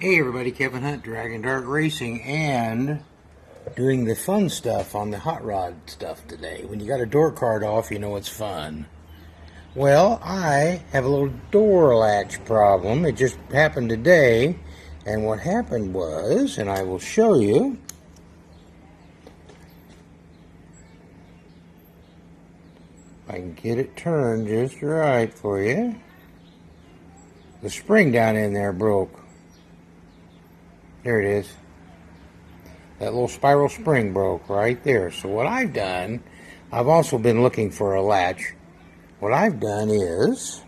Hey everybody, Kevin Hunt, Dragon Dart Racing, and doing the fun stuff on the hot rod stuff today. When you got a door card off, you know it's fun. Well, I have a little door latch problem. It just happened today, and what happened was, and I will show you. If I can get it turned just right for you. The spring down in there broke. There it is. That little spiral spring broke right there. So what I've done, I've also been looking for a latch. What I've done is,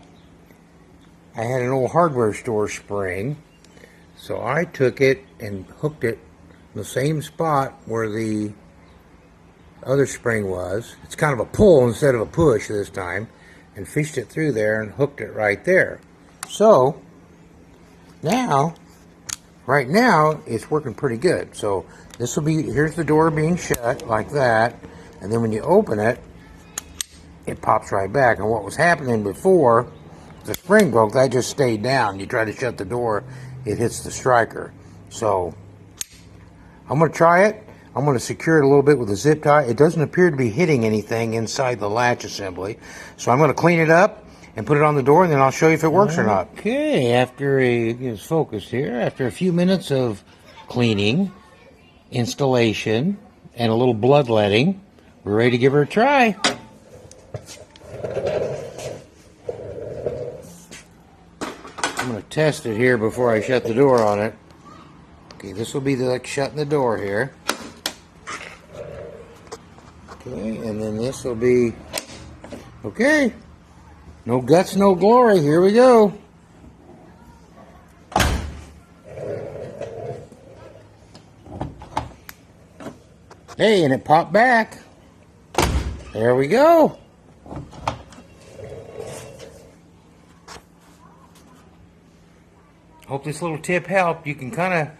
I had an old hardware store spring, so I took it and hooked it in the same spot where the other spring was. It's kind of a pull instead of a push this time, and fished it through there and hooked it right there. So now, right now, it's working pretty good. So this will be, here's the door being shut like that, and then when you open it, it pops right back. And what was happening before, the spring broke, that just stayed down. You try to shut the door, it hits the striker. So I'm going to try it. I'm going to secure it a little bit with a zip tie. It doesn't appear to be hitting anything inside the latch assembly. So I'm going to clean it up and put it on the door, and then I'll show you if it works or not. Okay, after it's focused here, after a few minutes of cleaning, installation, and a little bloodletting, we're ready to give her a try. I'm going to test it here before I shut the door on it. Okay, this will be like shutting the door here. Okay, and then this will be, okay. No guts, no glory. Here we go. Hey, and it popped back. There we go. Hope this little tip helped. You can kind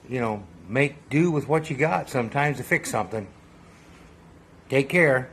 of, make do with what you got sometimes to fix something. Take care.